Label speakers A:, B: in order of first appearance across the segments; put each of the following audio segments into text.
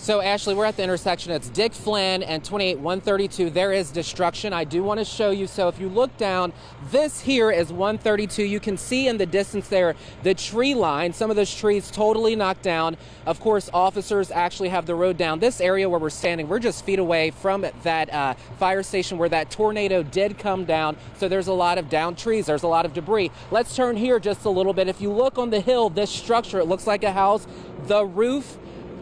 A: So, Ashley, we're at the intersection. It's Dick Flynn and 28132. There is destruction. I do want to show you. So, if you look down, this here is 132. You can see in the distance there the tree line. Some of those trees totally knocked down. Of course, officers actually have the road down. This area where we're standing, we're just feet away from that fire station where that tornado did come down. So, there's a lot of downed trees. There's a lot of debris. Let's turn here just a little bit. If you look on the hill, this structure, it looks like a house. The roof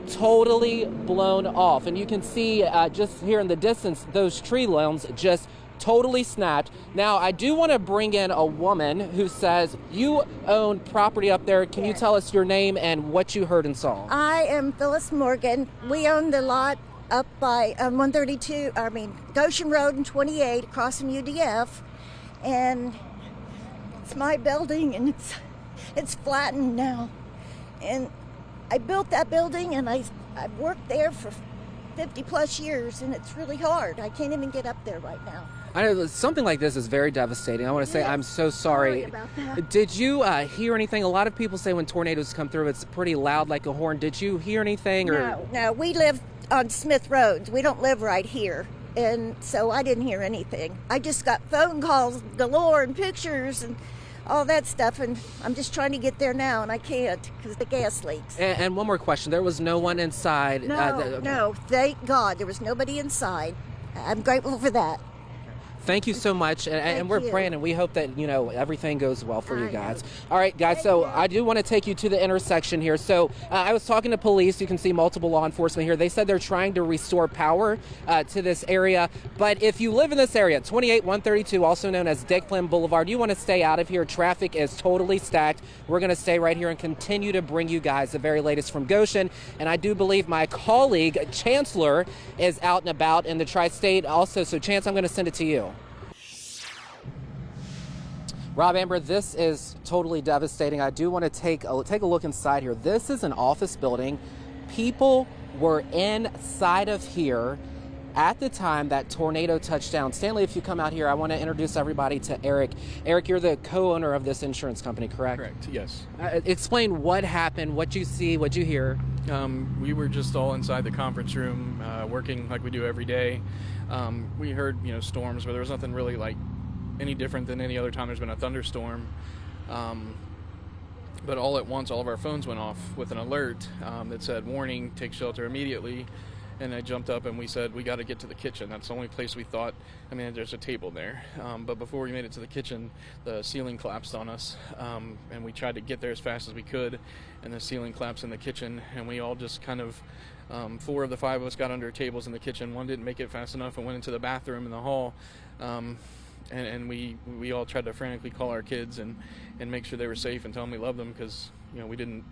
A: totally blown off, and you can see just here in the distance those tree limbs just totally snapped. Now I do want to bring in a woman who says you own property up there. Can you tell us your name and what you heard and saw?
B: I am Phyllis Morgan. We own the lot up by Goshen Road and 28 across from UDF, and it's my building, and it's flattened now. And I built that building, and I've worked there for 50 plus years, and it's really hard. I can't even get up there right now.
A: I know something like this is very devastating. I want to say I'm so sorry.
B: About that.
A: Did you hear anything? A lot of people say when tornadoes come through, it's pretty loud like a horn. Did you hear anything?
B: No, we live on Smith Road. We don't live right here, and so I didn't hear anything. I just got phone calls galore and pictures and all that stuff, and I'm just trying to get there now, and I can't because the gas leaks.
A: And one more question. There was no one inside?
B: No, thank God. There was nobody inside. I'm grateful for that.
A: Thank you so much, and we're praying, and we hope that everything goes well for you guys. All right, guys. So I do want to take you to the intersection here. So I was talking to police. You can see multiple law enforcement here. They said they're trying to restore power to this area. But if you live in this area, 28132, also known as Dick Flynn Boulevard, you want to stay out of here. Traffic is totally stacked. We're going to stay right here and continue to bring you guys the very latest from Goshen. And I do believe my colleague Chancellor is out and about in the tri-state also. So Chance, I'm going to send it to you. Rob, Amber, this is totally devastating. I do want to take a look inside here. This is an office building. People were inside of here at the time that tornado touched down. Stanley, if you come out here, I want to introduce everybody to Eric. Eric, you're the co-owner of this insurance company, correct?
C: Correct, yes.
A: Explain what happened, what you see, what you hear.
C: We were just all inside the conference room, working like we do every day. We heard, storms, but there was nothing really like any different than any other time there's been a thunderstorm. But all at once, all of our phones went off with an alert that said, warning, take shelter immediately. And I jumped up and we said, we got to get to the kitchen. That's the only place we thought. There's a table there. But before we made it to the kitchen, the ceiling collapsed on us. And we tried to get there as fast as we could. And the ceiling collapsed in the kitchen. And we all just kind of, 4 of the 5 of us got under tables in the kitchen. One didn't make it fast enough and went into the bathroom in the hall. And we all tried to frantically call our kids and make sure they were safe and tell them we loved them, because we didn't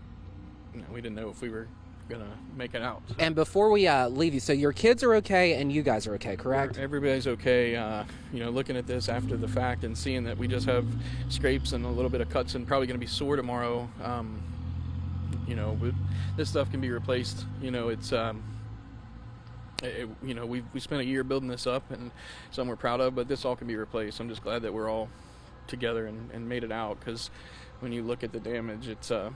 C: know if we were gonna make it out. So.
A: And before we leave you, so your kids are okay and you guys are okay, correct?
C: Everybody's okay. Looking at this after the fact and seeing that we just have scrapes and a little bit of cuts and probably going to be sore tomorrow. This stuff can be replaced. It's. We spent a year building this up, and some we're proud of, but this all can be replaced. I'm just glad that we're all together and made it out, because when you look at the damage, it's I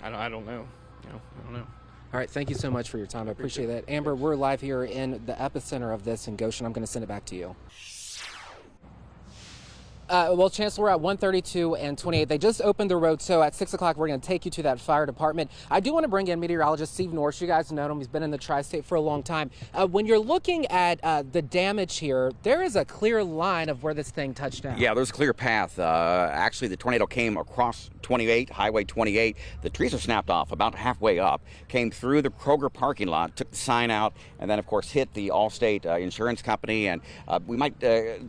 C: don't know. I don't know.
A: All right, thank you so much for your time. I appreciate that. Amber, we're live here in the epicenter of this in Goshen. I'm going to send it back to you. Well, Chancellor, we're at 132 and 28. They just opened the road, so at 6 o'clock, we're going to take you to that fire department. I do want to bring in meteorologist Steve Norris. You guys know him. He's been in the tri-state for a long time. When you're looking at the damage here, there is a clear line of where this thing touched down.
D: Yeah, there's a clear path. Actually, the tornado came across 28, Highway 28. The trees are snapped off about halfway up, came through the Kroger parking lot, took the sign out, and then, of course, hit the Allstate insurance company. And we might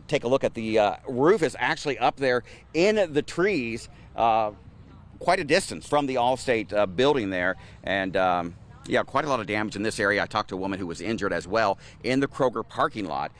D: take a look at the roof is actually up there in the trees, quite a distance from the Allstate building there. And yeah, quite a lot of damage in this area. I talked to a woman who was injured as well in the Kroger parking lot.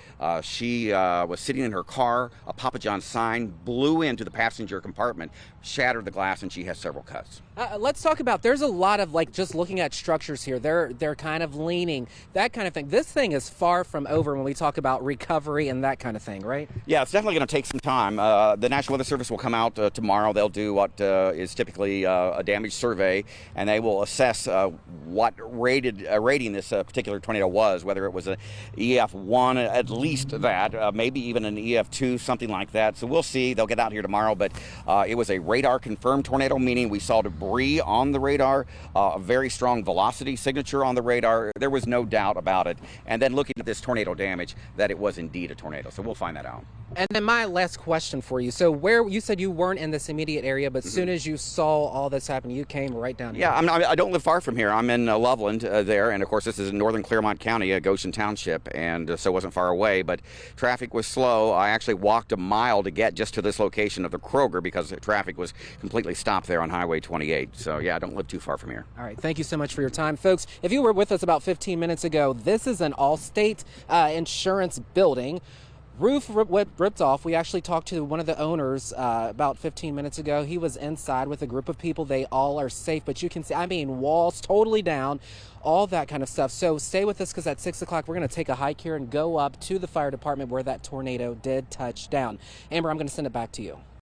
D: She was sitting in her car. A Papa John's sign blew into the passenger compartment, shattered the glass, and she has several cuts.
A: Let's talk about, there's a lot of, like, just looking at structures here. They're kind of leaning, that kind of thing. This thing is far from over when we talk about recovery and that kind of thing, right?
D: Yeah, it's definitely going to take some time. The National Weather Service will come out tomorrow. They'll do what is typically a damage survey, and they will assess what rating this particular tornado was, whether it was an EF1, at least that, maybe even an EF2, something like that. So we'll see. They'll get out here tomorrow, but it was a radar-confirmed tornado, meaning we saw debris on the radar, a very strong velocity signature on the radar. There was no doubt about it. And then looking at this tornado damage, that it was indeed a tornado. So we'll find that out.
A: And then my last question for you. So where you said you weren't in this immediate area, but as soon as you saw all this happen, you came right down here.
D: Yeah, I don't live far from here. I'm in Loveland there, and of course this is in northern Clermont County, Goshen Township, and so it wasn't far away, but traffic was slow. I actually walked a mile to get just to this location of the Kroger because the traffic was completely stopped there on Highway 28. So yeah, I don't live too far from here.
A: All right, thank you so much for your time. Folks, if you were with us about 15 minutes ago, this is an Allstate insurance building. Roof ripped off. We actually talked to one of the owners about 15 minutes ago. He was inside with a group of people. They all are safe, but you can see, I mean, walls totally down, all that kind of stuff. So stay with us because at 6 o'clock, we're going to take a hike here and go up to the fire department where that tornado did touch down. Amber, I'm going to send it back to you.